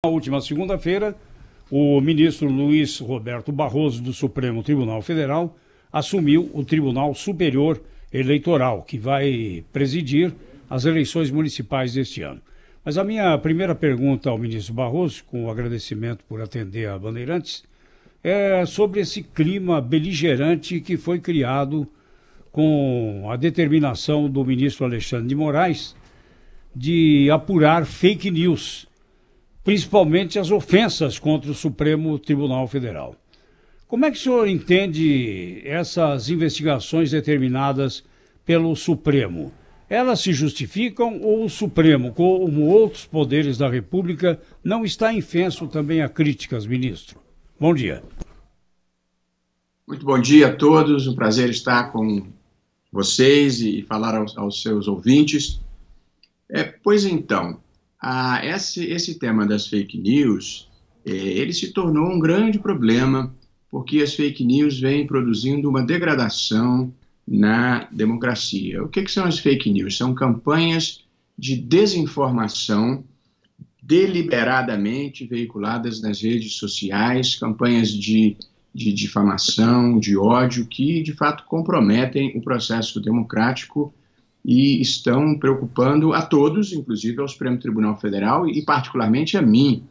Na última segunda-feira, o ministro Luiz Roberto Barroso, do Supremo Tribunal Federal, assumiu o Tribunal Superior Eleitoral, que vai presidir as eleições municipais deste ano. Mas a minha primeira pergunta ao ministro Barroso, com o agradecimento por atender a Bandeirantes, é sobre esse clima beligerante que foi criado com a determinação do ministro Alexandre de Moraes de apurar fake news, principalmente as ofensas contra o Supremo Tribunal Federal. Como é que o senhor entende essas investigações determinadas pelo Supremo? Elas se justificam ou o Supremo, como outros poderes da República, não está infenso também a críticas, ministro? Bom dia. Muito bom dia a todos, um prazer estar com vocês e falar aos seus ouvintes. Pois então, esse tema das fake news, ele se tornou um grande problema, porque as fake news vêm produzindo uma degradação na democracia. O que são as fake news? São campanhas de desinformação deliberadamente veiculadas nas redes sociais, campanhas de difamação, de ódio, que de fato comprometem o processo democrático e estão preocupando a todos, inclusive ao Supremo Tribunal Federal e particularmente a mim,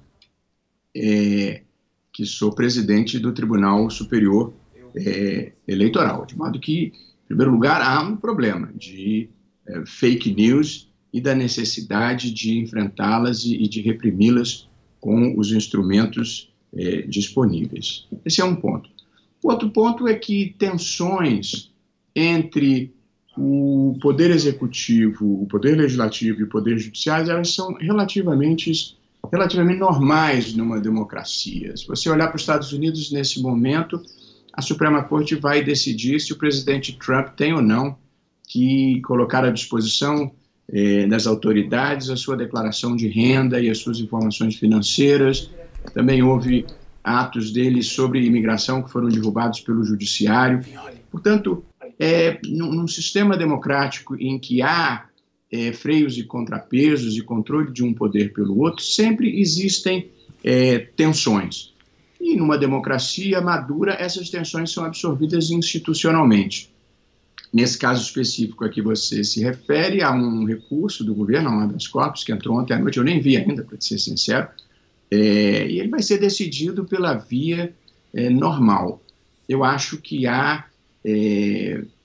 que sou presidente do Tribunal Superior Eleitoral. De modo que, em primeiro lugar, há um problema de fake news e da necessidade de enfrentá-las e de reprimi-las com os instrumentos disponíveis. Esse é um ponto. O outro ponto é que tensões entre o Poder Executivo, o Poder Legislativo e o Poder Judiciário, elas são relativamente normais numa democracia. Se você olhar para os Estados Unidos nesse momento, a Suprema Corte vai decidir se o presidente Trump tem ou não que colocar à disposição das autoridades a sua declaração de renda e as suas informações financeiras. Também houve atos dele sobre imigração que foram derrubados pelo Judiciário. Portanto, num sistema democrático em que há freios e contrapesos e controle de um poder pelo outro, sempre existem tensões. E numa democracia madura, essas tensões são absorvidas institucionalmente. Nesse caso específico a que você se refere, há um recurso do governo, um habeas corpus, que entrou ontem à noite, eu nem vi ainda, para ser sincero, e ele vai ser decidido pela via normal. Eu acho que há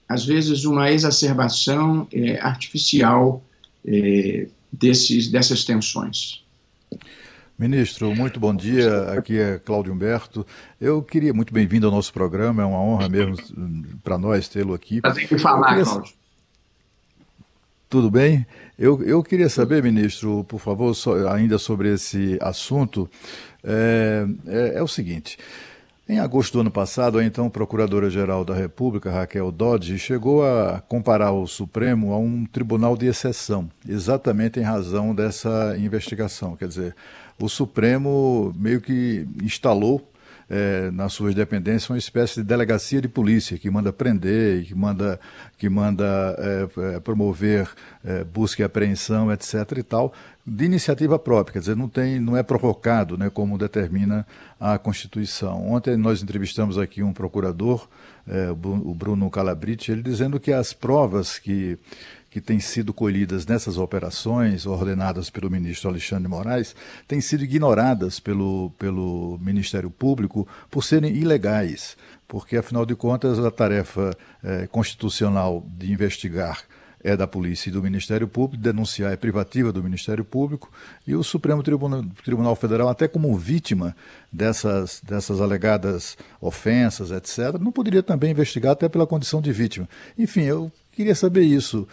às vezes, uma exacerbação artificial dessas tensões. Ministro, muito bom dia. Aqui é Cláudio Humberto. Eu queria, muito bem-vindo ao nosso programa, é uma honra mesmo para nós tê-lo aqui. Tem que falar, Cláudio. Tudo bem? Eu queria saber, ministro, por favor, ainda sobre esse assunto, é o seguinte. Em agosto do ano passado, a então Procuradora-Geral da República, Raquel Dodge, chegou a comparar o Supremo a um tribunal de exceção, exatamente em razão dessa investigação. Quer dizer, o Supremo meio que instalou nas suas dependências uma espécie de delegacia de polícia que manda prender, que manda promover busca e apreensão, etc. e tal, de iniciativa própria, quer dizer, não é provocado, né, como determina a Constituição. Ontem nós entrevistamos aqui um procurador, o Bruno Calabrite, ele dizendo que as provas que têm sido colhidas nessas operações ordenadas pelo ministro Alexandre de Moraes têm sido ignoradas pelo Ministério Público por serem ilegais, porque, afinal de contas, a tarefa constitucional de investigar é da polícia e do Ministério Público, denunciar é privativa do Ministério Público, e o Supremo Tribunal Federal, até como vítima dessas alegadas ofensas, etc., não poderia também investigar até pela condição de vítima. Enfim, eu queria saber isso.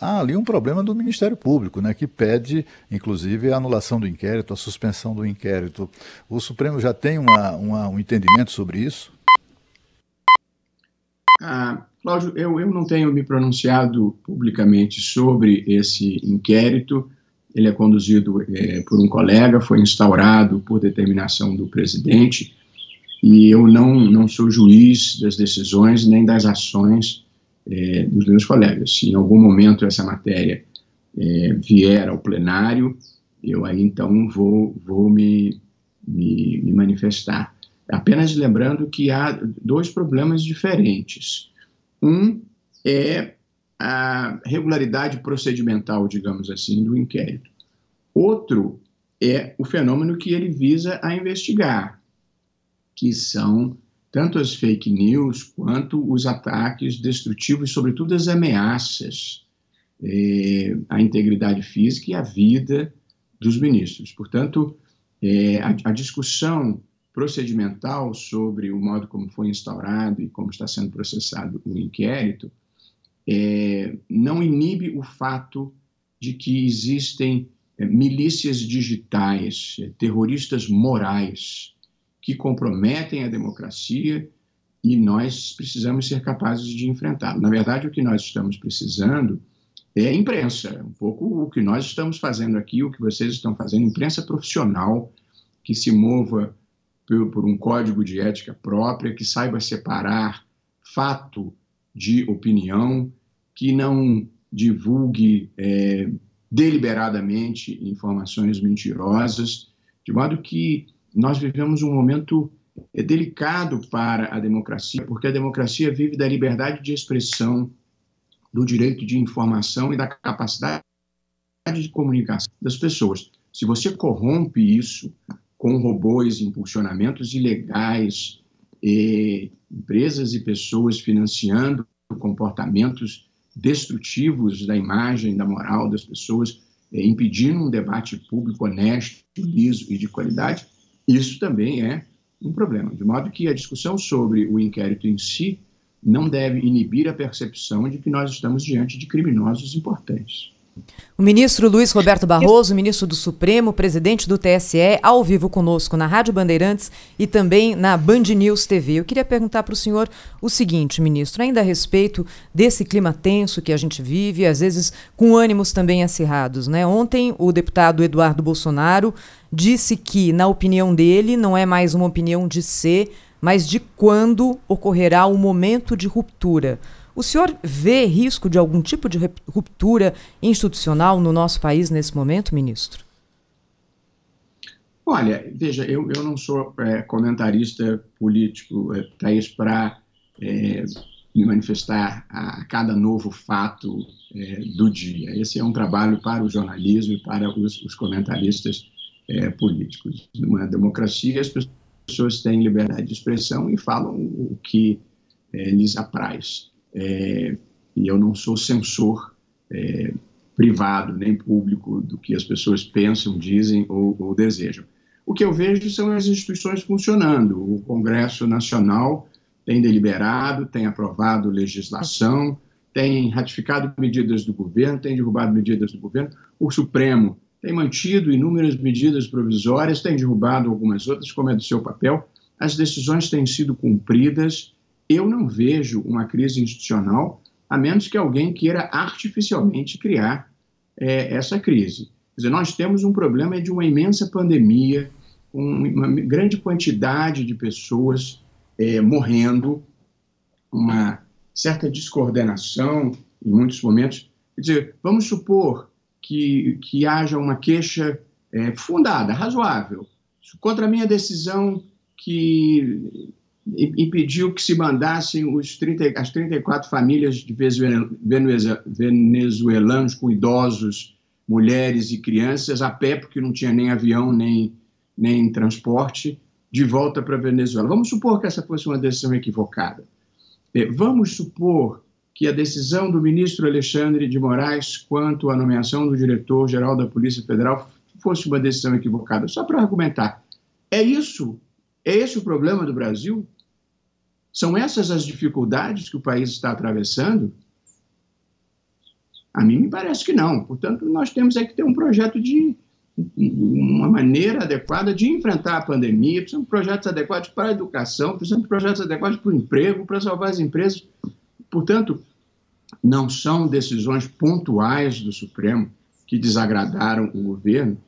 Há ali um problema do Ministério Público, né, que pede, inclusive, a anulação do inquérito, a suspensão do inquérito. O Supremo já tem um entendimento sobre isso? Cláudio, eu não tenho me pronunciado publicamente sobre esse inquérito. Ele é conduzido por um colega, foi instaurado por determinação do presidente, e eu não sou juiz das decisões nem das ações dos meus colegas. Se em algum momento essa matéria vier ao plenário, eu aí então vou me manifestar. Apenas lembrando que há dois problemas diferentes. Um é a regularidade procedimental, digamos assim, do inquérito. Outro é o fenômeno que ele visa a investigar, que são tanto as fake news quanto os ataques destrutivos, sobretudo as ameaças à integridade física e à vida dos ministros. Portanto, a discussão procedimental sobre o modo como foi instaurado e como está sendo processado o inquérito não inibe o fato de que existem milícias digitais, terroristas morais, que comprometem a democracia e nós precisamos ser capazes de enfrentá-lo. Na verdade, o que nós estamos precisando é imprensa, um pouco o que nós estamos fazendo aqui, o que vocês estão fazendo, imprensa profissional, que se mova por um código de ética própria, que saiba separar fato de opinião, que não divulgue deliberadamente informações mentirosas, de modo que nós vivemos um momento delicado para a democracia, porque a democracia vive da liberdade de expressão, do direito de informação e da capacidade de comunicação das pessoas. Se você corrompe isso com robôs, impulsionamentos ilegais, empresas e pessoas financiando comportamentos destrutivos da imagem, da moral das pessoas, impedindo um debate público honesto, liso e de qualidade, isso também é um problema. De modo que a discussão sobre o inquérito em si não deve inibir a percepção de que nós estamos diante de criminosos importantes. O ministro Luiz Roberto Barroso, ministro do Supremo, presidente do TSE, ao vivo conosco na Rádio Bandeirantes e também na Band News TV. Eu queria perguntar para o senhor o seguinte, ministro, ainda a respeito desse clima tenso que a gente vive, às vezes com ânimos também acirrados, né? Ontem o deputado Eduardo Bolsonaro disse que, na opinião dele, não é mais uma opinião de se, mas de quando ocorrerá o momento de ruptura. O senhor vê risco de algum tipo de ruptura institucional no nosso país nesse momento, ministro? Olha, veja, eu não sou comentarista político, Thaís, para me manifestar a cada novo fato do dia. Esse é um trabalho para o jornalismo e para os comentaristas políticos. Numa democracia, as pessoas têm liberdade de expressão e falam o que lhes apraz. E eu não sou censor privado nem público do que as pessoas pensam, dizem ou desejam. O que eu vejo são as instituições funcionando. O Congresso Nacional tem deliberado, tem aprovado legislação, tem ratificado medidas do governo, tem derrubado medidas do governo. O Supremo tem mantido inúmeras medidas provisórias, tem derrubado algumas outras, como é do seu papel. As decisões têm sido cumpridas. Eu não vejo uma crise institucional, a menos que alguém queira artificialmente criar essa crise. Quer dizer, nós temos um problema de uma imensa pandemia, uma grande quantidade de pessoas morrendo, uma certa descoordenação em muitos momentos. Quer dizer, vamos supor que haja uma queixa fundada, razoável, contra a minha decisão que impediu que se mandassem as 34 famílias de venezuelanos com idosos, mulheres e crianças a pé, porque não tinha nem avião, nem transporte, de volta para a Venezuela. Vamos supor que essa fosse uma decisão equivocada. Vamos supor que a decisão do ministro Alexandre de Moraes quanto à nomeação do diretor-geral da Polícia Federal fosse uma decisão equivocada. Só para argumentar. É esse o problema do Brasil? São essas as dificuldades que o país está atravessando? A mim me parece que não. Portanto, nós temos que ter um projeto uma maneira adequada de enfrentar a pandemia, precisamos de projetos adequados para a educação, precisamos de projetos adequados para o emprego, para salvar as empresas. Portanto, não são decisões pontuais do Supremo que desagradaram o governo.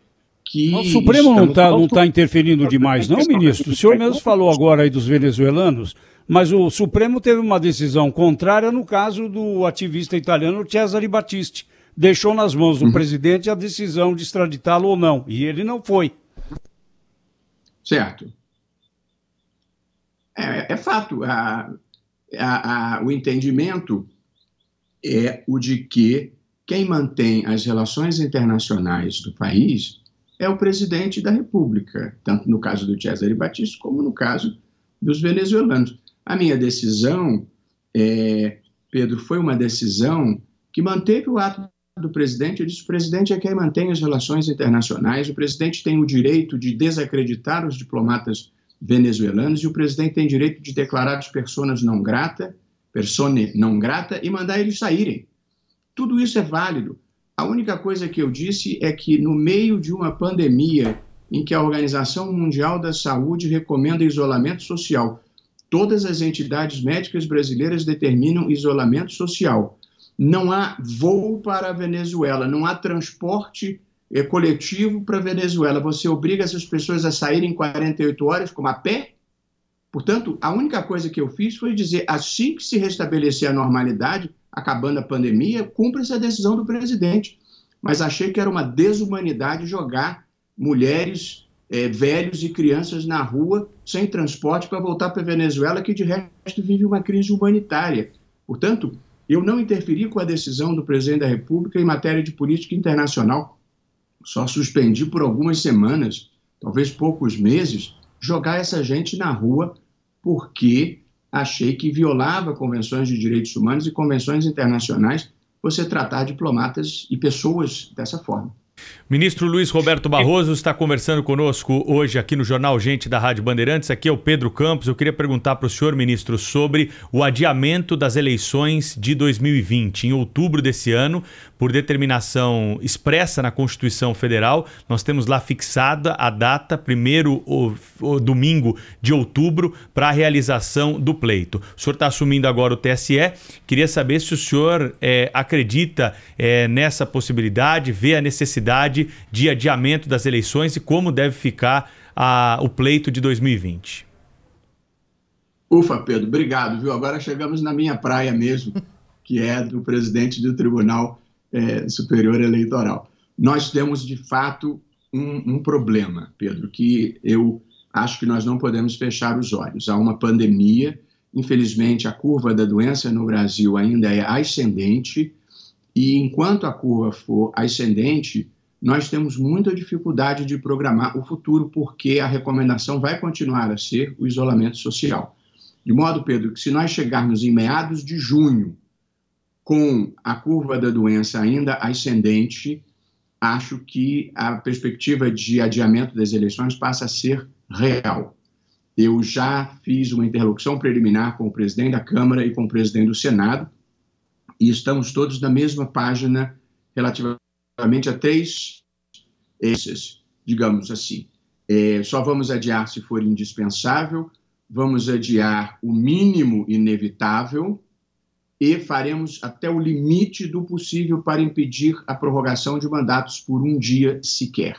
O Supremo não está interferindo demais, não, ministro? O senhor mesmo falou agora aí dos venezuelanos, mas o Supremo teve uma decisão contrária no caso do ativista italiano Cesare Battisti, deixou nas mãos do presidente a decisão de extraditá-lo ou não, e ele não foi. Certo. É fato. O entendimento é o de que quem mantém as relações internacionais do país é o presidente da República, tanto no caso do Cesare Battisti como no caso dos venezuelanos. A minha decisão, Pedro, foi uma decisão que manteve o ato do presidente. Eu disse: o presidente é quem mantém as relações internacionais, o presidente tem o direito de desacreditar os diplomatas venezuelanos e o presidente tem direito de declarar as persone non grata e mandar eles saírem. Tudo isso é válido. A única coisa que eu disse é que, no meio de uma pandemia em que a Organização Mundial da Saúde recomenda isolamento social, todas as entidades médicas brasileiras determinam isolamento social. Não há voo para a Venezuela, não há transporte coletivo para a Venezuela. Você obriga essas pessoas a saírem em 48 horas, como a pé? Portanto, a única coisa que eu fiz foi dizer: assim que se restabelecer a normalidade, acabando a pandemia, cumpra essa decisão do presidente. Mas achei que era uma desumanidade jogar mulheres, velhos e crianças na rua, sem transporte, para voltar para a Venezuela, que de resto vive uma crise humanitária. Portanto, eu não interferi com a decisão do presidente da República em matéria de política internacional. Só suspendi por algumas semanas, talvez poucos meses, jogar essa gente na rua, porque achei que violava convenções de direitos humanos e convenções internacionais você tratar diplomatas e pessoas dessa forma. Ministro Luiz Roberto Barroso está conversando conosco hoje aqui no Jornal Gente da Rádio Bandeirantes. Aqui é o Pedro Campos. Eu queria perguntar para o senhor, ministro, sobre o adiamento das eleições de 2020. Em outubro desse ano, por determinação expressa na Constituição Federal, nós temos lá fixada a data, primeiro o domingo de outubro, para a realização do pleito. O senhor está assumindo agora o TSE. Queria saber se o senhor acredita nessa possibilidade, vê a necessidade de adiamento das eleições e como deve ficar o pleito de 2020. Ufa, Pedro, obrigado, viu? Agora chegamos na minha praia mesmo, que é do presidente do Tribunal Superior Eleitoral. Nós temos, de fato, um problema, Pedro, que eu acho que nós não podemos fechar os olhos. Há uma pandemia, infelizmente a curva da doença no Brasil ainda é ascendente, e enquanto a curva for ascendente, nós temos muita dificuldade de programar o futuro, porque a recomendação vai continuar a ser o isolamento social. De modo, Pedro, que se nós chegarmos em meados de junho com a curva da doença ainda ascendente, acho que a perspectiva de adiamento das eleições passa a ser real. Eu já fiz uma interlocução preliminar com o presidente da Câmara e com o presidente do Senado, e estamos todos na mesma página relativamente a três eixos, digamos assim. Só vamos adiar se for indispensável, vamos adiar o mínimo inevitável e faremos até o limite do possível para impedir a prorrogação de mandatos por um dia sequer.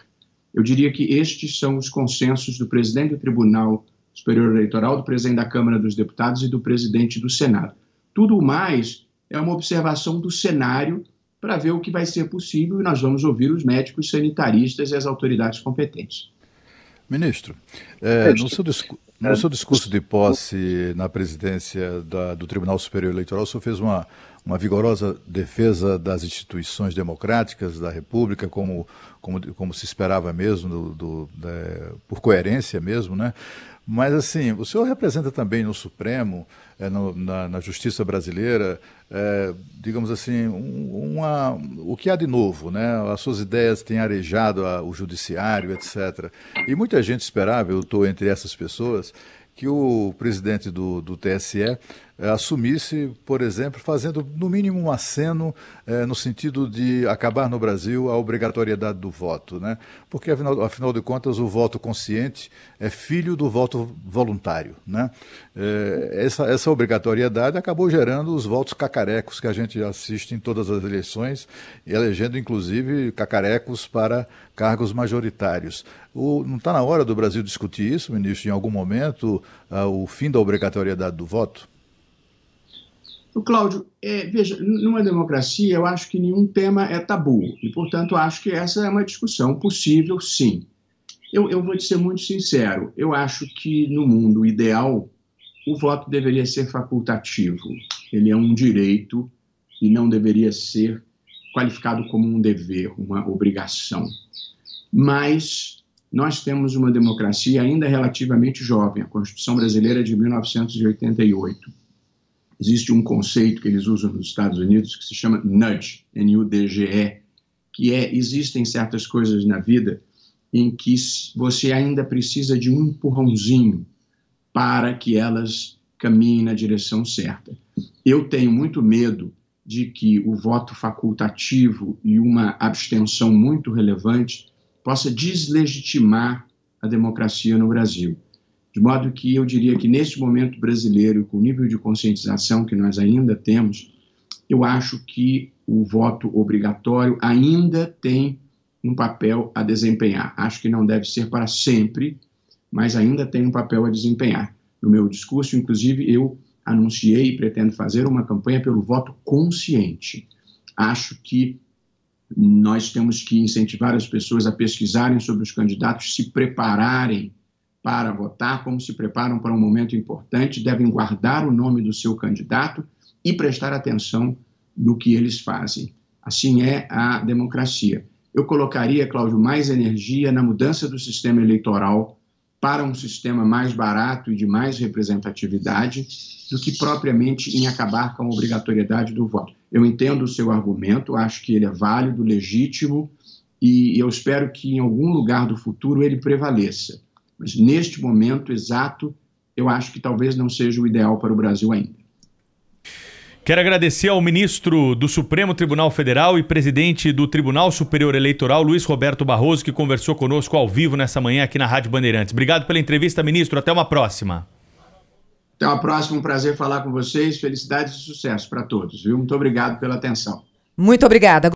Eu diria que estes são os consensos do presidente do Tribunal Superior Eleitoral, do presidente da Câmara dos Deputados e do presidente do Senado. Tudo mais é uma observação do cenário para ver o que vai ser possível, e nós vamos ouvir os médicos sanitaristas e as autoridades competentes. Ministro, no seu discurso de posse na presidência do Tribunal Superior Eleitoral, o senhor fez uma vigorosa defesa das instituições democráticas da República, como se esperava mesmo, por coerência mesmo, né? Mas, assim, o senhor representa também no Supremo, na Justiça brasileira, digamos assim, o que há de novo, né? As suas ideias têm arejado o judiciário, etc. E muita gente esperava, eu estou entre essas pessoas, que o presidente do TSE assumisse, por exemplo, fazendo no mínimo um aceno no sentido de acabar no Brasil a obrigatoriedade do voto, né? Porque, afinal de contas, o voto consciente é filho do voto voluntário, né? Essa obrigatoriedade acabou gerando os votos cacarecos que a gente assiste em todas as eleições, elegendo, inclusive, cacarecos para cargos majoritários. Não está na hora do Brasil discutir isso, ministro, em algum momento, o fim da obrigatoriedade do voto? Cláudio, veja, numa democracia eu acho que nenhum tema é tabu e, portanto, acho que essa é uma discussão possível, sim. Eu vou te ser muito sincero, eu acho que no mundo ideal o voto deveria ser facultativo. Ele é um direito e não deveria ser qualificado como um dever, uma obrigação. Mas nós temos uma democracia ainda relativamente jovem, a Constituição Brasileira é de 1988. Existe um conceito que eles usam nos Estados Unidos que se chama nudge, N-U-D-G-E, que existem certas coisas na vida em que você ainda precisa de um empurrãozinho para que elas caminhem na direção certa. Eu tenho muito medo de que o voto facultativo e uma abstenção muito relevante possa deslegitimar a democracia no Brasil. De modo que eu diria que neste momento brasileiro, com o nível de conscientização que nós ainda temos, eu acho que o voto obrigatório ainda tem um papel a desempenhar. Acho que não deve ser para sempre, mas ainda tem um papel a desempenhar. No meu discurso, inclusive, eu anunciei e pretendo fazer uma campanha pelo voto consciente. Acho que nós temos que incentivar as pessoas a pesquisarem sobre os candidatos, se prepararem para votar, como se preparam para um momento importante, devem guardar o nome do seu candidato e prestar atenção no que eles fazem. Assim é a democracia. Eu colocaria, Cláudio, mais energia na mudança do sistema eleitoral para um sistema mais barato e de mais representatividade do que propriamente em acabar com a obrigatoriedade do voto. Eu entendo o seu argumento, acho que ele é válido, legítimo, e eu espero que em algum lugar do futuro ele prevaleça. Mas neste momento exato, eu acho que talvez não seja o ideal para o Brasil ainda. Quero agradecer ao ministro do Supremo Tribunal Federal e presidente do Tribunal Superior Eleitoral, Luiz Roberto Barroso, que conversou conosco ao vivo nessa manhã aqui na Rádio Bandeirantes. Obrigado pela entrevista, ministro. Até uma próxima. Até uma próxima. Um prazer falar com vocês. Felicidades e sucesso para todos, viu? Muito obrigado pela atenção. Muito obrigada.